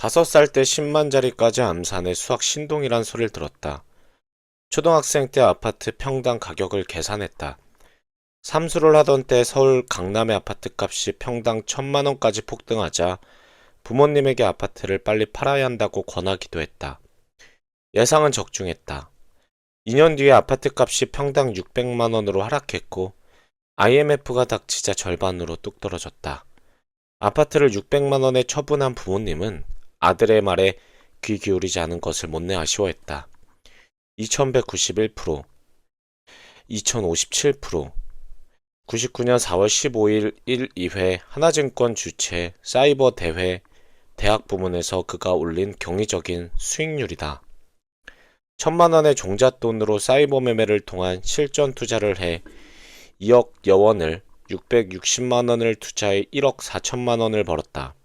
5살 때 10만짜리까지 암산해 수학 신동이란 소리를 들었다. 초등학생 때 아파트 평당 가격을 계산했다. 삼수를 하던 때 서울 강남의 아파트 값이 평당 1,000만원까지 폭등하자 부모님에게 아파트를 빨리 팔아야 한다고 권하기도 했다. 예상은 적중했다. 2년 뒤에 아파트 값이 평당 600만원으로 하락했고 IMF가 닥치자 절반으로 뚝 떨어졌다. 아파트를 600만원에 처분한 부모님은 아들의 말에 귀 기울이지 않은 것을 못내 아쉬워했다. 2191%, 2057%, 99년 4월 15일 1, 2회 하나증권 주최 사이버 대회 대학 부문에서 그가 올린 경이적인 수익률이다. 1,000만원의 종잣돈으로 사이버 매매를 통한 실전 투자를 해 2억 여원을 660만원을 투자해 1억 4천만원을 벌었다.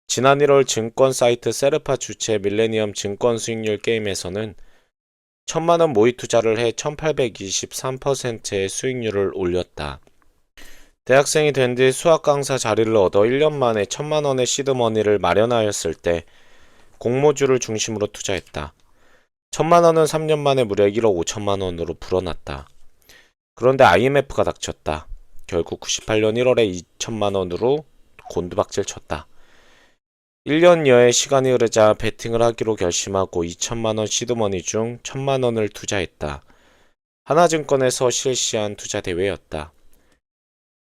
지난 1월 증권 사이트 세르파 주최 밀레니엄 증권 수익률 게임에서는 1,000만원 모의 투자를 해 1823%의 수익률을 올렸다. 대학생이 된 뒤 수학 강사 자리를 얻어 1년 만에 1,000만원의 시드머니를 마련하였을 때 공모주를 중심으로 투자했다. 1,000만원은 3년 만에 무려 1억 5천만원으로 불어났다. 그런데 IMF가 닥쳤다. 결국 98년 1월에 2천만원으로 곤두박질 쳤다. 1년여의 시간이 흐르자 베팅을 하기로 결심하고 2천만원 시드머니 중 1,000만원을 투자했다. 하나증권에서 실시한 투자대회였다.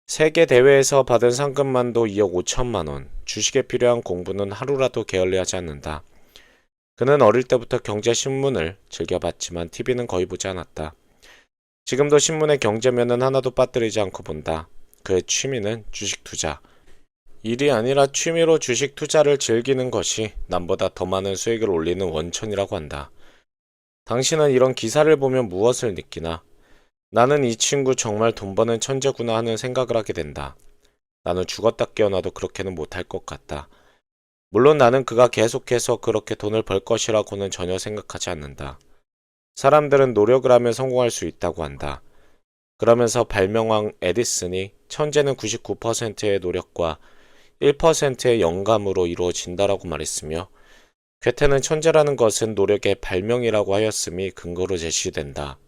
세계 대회에서 받은 상금만도 2억 5천만원, 주식에 필요한 공부는 하루라도 게을리하지 않는다. 그는 어릴 때부터 경제신문을 즐겨봤지만 TV는 거의 보지 않았다. 지금도 신문의 경제면은 하나도 빠뜨리지 않고 본다. 그의 취미는 주식 투자. 일이 아니라 취미로 주식 투자를 즐기는 것이 남보다 더 많은 수익을 올리는 원천이라고 한다. 당신은 이런 기사를 보면 무엇을 느끼나? 나는 이 친구 정말 돈 버는 천재구나 하는 생각을 하게 된다. 나는 죽었다 깨어나도 그렇게는 못할 것 같다. 물론 나는 그가 계속해서 그렇게 돈을 벌 것이라고는 전혀 생각하지 않는다. 사람들은 노력을 하면 성공할 수 있다고 한다. 그러면서 발명왕 에디슨이 천재는 99%의 노력과 1%의 영감으로 이루어진다라고 말했으며 괴테는 천재라는 것은 노력의 발명이라고 하였음이 근거로 제시된다.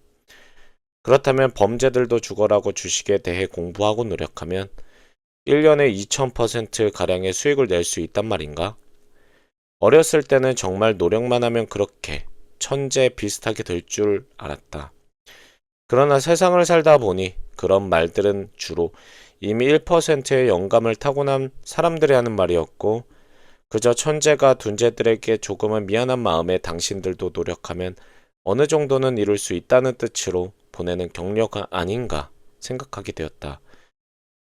그렇다면 범죄들도 죽어라고 주식에 대해 공부하고 노력하면 1년에 2000%가량의 수익을 낼 수 있단 말인가? 어렸을 때는 정말 노력만 하면 그렇게 천재 비슷하게 될 줄 알았다. 그러나 세상을 살다 보니 그런 말들은 주로 이미 1%의 영감을 타고난 사람들이 하는 말이었고 그저 천재가 둔재들에게 조금은 미안한 마음에 당신들도 노력하면 어느 정도는 이룰 수 있다는 뜻으로 보내는 격려가 아닌가 생각하게 되었다.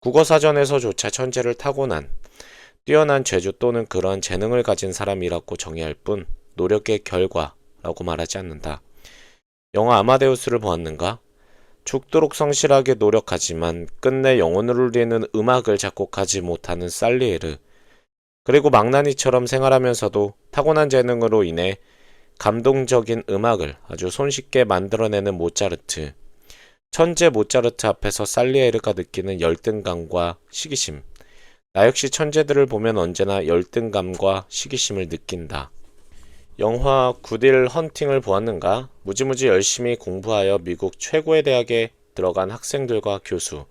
국어사전에서조차 천재를 타고난 뛰어난 재주 또는 그러한 재능을 가진 사람이라고 정의할 뿐 노력의 결과라고 말하지 않는다. 영화 아마데우스를 보았는가? 죽도록 성실하게 노력하지만 끝내 영혼을 울리는 음악을 작곡하지 못하는 살리에르, 그리고 망나니처럼 생활하면서도 타고난 재능으로 인해 감동적인 음악을 아주 손쉽게 만들어내는 모차르트. 천재 모차르트 앞에서 살리에르가 느끼는 열등감과 시기심. 나 역시 천재들을 보면 언제나 열등감과 시기심을 느낀다. 영화 굿윌 헌팅을 보았는가? 무지무지 열심히 공부하여 미국 최고의 대학에 들어간 학생들과 교수.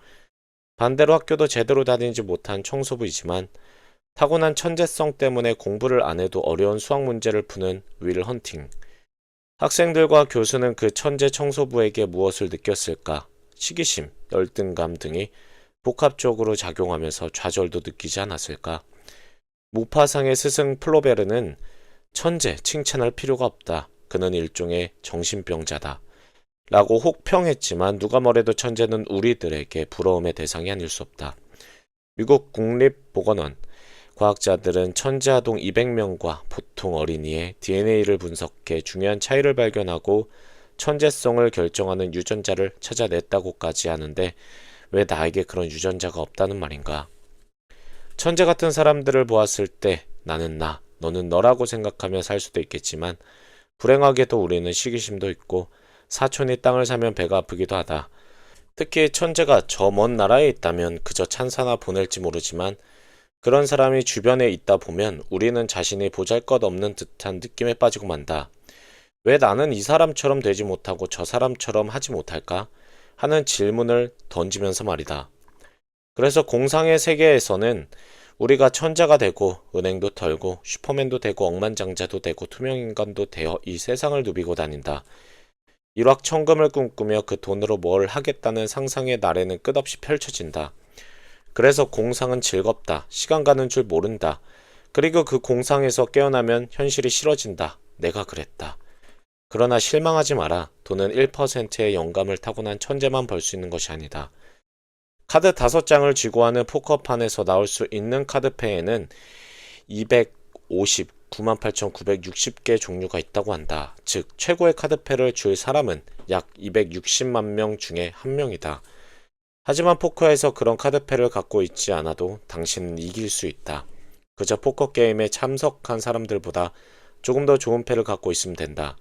반대로 학교도 제대로 다니지 못한 청소부이지만 타고난 천재성 때문에 공부를 안 해도 어려운 수학 문제를 푸는 윌 헌팅. 학생들과 교수는 그 천재 청소부에게 무엇을 느꼈을까? 시기심, 열등감 등이 복합적으로 작용하면서 좌절도 느끼지 않았을까? 무파상의 스승 플로베르는 천재 칭찬할 필요가 없다. 그는 일종의 정신병자다. 라고 혹평했지만 누가 뭐래도 천재는 우리들에게 부러움의 대상이 아닐 수 없다. 미국 국립보건원 과학자들은 천재 아동 200명과 보통 어린이의 DNA를 분석해 중요한 차이를 발견하고 천재성을 결정하는 유전자를 찾아냈다고까지 하는데 왜 나에게 그런 유전자가 없다는 말인가? 천재 같은 사람들을 보았을 때 나는 나, 너는 너라고 생각하며 살 수도 있겠지만 불행하게도 우리는 시기심도 있고 사촌이 땅을 사면 배가 아프기도 하다. 특히 천재가 저 먼 나라에 있다면 그저 찬사나 보낼지 모르지만 그런 사람이 주변에 있다 보면 우리는 자신이 보잘것없는 듯한 느낌에 빠지고 만다. 왜 나는 이 사람처럼 되지 못하고 저 사람처럼 하지 못할까? 하는 질문을 던지면서 말이다. 그래서 공상의 세계에서는 우리가 천재가 되고 은행도 털고 슈퍼맨도 되고 억만장자도 되고 투명인간도 되어 이 세상을 누비고 다닌다. 일확천금을 꿈꾸며 그 돈으로 뭘 하겠다는 상상의 나래는 끝없이 펼쳐진다. 그래서 공상은 즐겁다. 시간 가는 줄 모른다. 그리고 그 공상에서 깨어나면 현실이 싫어진다. 내가 그랬다. 그러나 실망하지 마라. 돈은 1%의 영감을 타고난 천재만 벌 수 있는 것이 아니다. 카드 5장을 쥐고 하는 포커판에서 나올 수 있는 카드패에는 259만8,960개 종류가 있다고 한다. 즉 최고의 카드패를 줄 사람은 약 260만 명 중에 한 명이다. 하지만 포커에서 그런 카드패를 갖고 있지 않아도 당신은 이길 수 있다. 그저 포커 게임에 참석한 사람들보다 조금 더 좋은 패를 갖고 있으면 된다.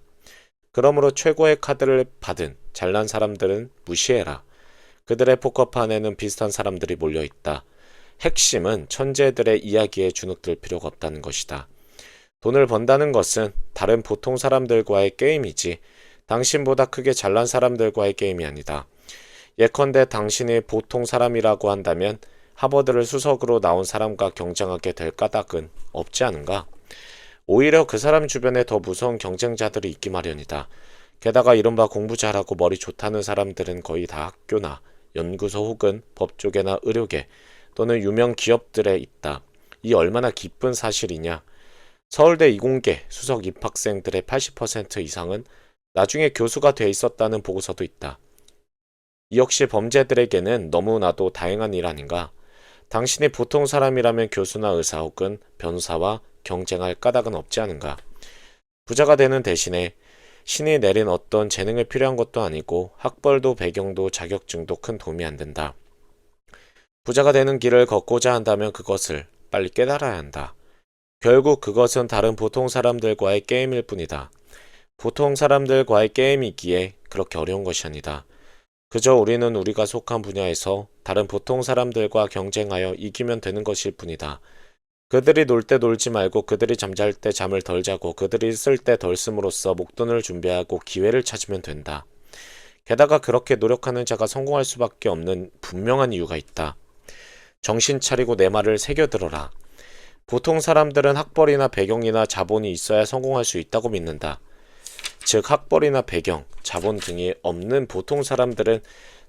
그러므로 최고의 카드를 받은 잘난 사람들은 무시해라. 그들의 포커판에는 비슷한 사람들이 몰려있다. 핵심은 천재들의 이야기에 주눅들 필요가 없다는 것이다. 돈을 번다는 것은 다른 보통 사람들과의 게임이지 당신보다 크게 잘난 사람들과의 게임이 아니다. 예컨대 당신이 보통 사람이라고 한다면 하버드를 수석으로 나온 사람과 경쟁하게 될 까닭은 없지 않은가? 오히려 그 사람 주변에 더 무서운 경쟁자들이 있기 마련이다. 게다가 이른바 공부 잘하고 머리 좋다는 사람들은 거의 다 학교나 연구소 혹은 법조계나 의료계 또는 유명 기업들에 있다. 이 얼마나 기쁜 사실이냐. 서울대 이공계 수석 입학생들의 80% 이상은 나중에 교수가 돼 있었다는 보고서도 있다. 이 역시 범죄들에게는 너무나도 다행한 일 아닌가? 당신이 보통 사람이라면 교수나 의사 혹은 변호사와 경쟁할 까닭은 없지 않은가? 부자가 되는 대신에 신이 내린 어떤 재능이 필요한 것도 아니고 학벌도 배경도 자격증도 큰 도움이 안 된다. 부자가 되는 길을 걷고자 한다면 그것을 빨리 깨달아야 한다. 결국 그것은 다른 보통 사람들과의 게임일 뿐이다. 보통 사람들과의 게임이기에 그렇게 어려운 것이 아니다. 그저 우리는 우리가 속한 분야에서 다른 보통 사람들과 경쟁하여 이기면 되는 것일 뿐이다. 그들이 놀 때 놀지 말고 그들이 잠잘 때 잠을 덜 자고 그들이 쓸 때 덜 씀으로써 목돈을 준비하고 기회를 찾으면 된다. 게다가 그렇게 노력하는 자가 성공할 수밖에 없는 분명한 이유가 있다. 정신 차리고 내 말을 새겨들어라. 보통 사람들은 학벌이나 배경이나 자본이 있어야 성공할 수 있다고 믿는다. 즉 학벌이나 배경, 자본 등이 없는 보통 사람들은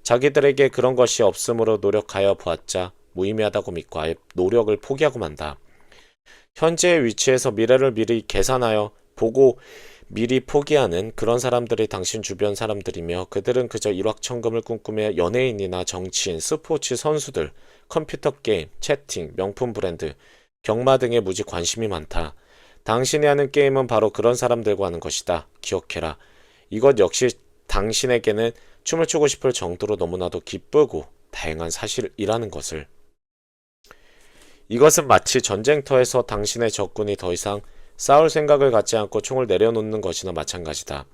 자기들에게 그런 것이 없으므로 노력하여 보았자 무의미하다고 믿고 아예 노력을 포기하고 만다. 현재의 위치에서 미래를 미리 계산하여 보고 미리 포기하는 그런 사람들이 당신 주변 사람들이며 그들은 그저 일확천금을 꿈꾸며 연예인이나 정치인, 스포츠 선수들, 컴퓨터 게임, 채팅, 명품 브랜드, 경마 등에 무지 관심이 많다. 당신이 하는 게임은 바로 그런 사람들과 하는 것이다. 기억해라. 이것 역시 당신에게는 춤을 추고 싶을 정도로 너무나도 기쁘고 다행한 사실이라는 것을. 이것은 마치 전쟁터에서 당신의 적군이 더 이상 싸울 생각을 갖지 않고 총을 내려놓는 것이나 마찬가지다.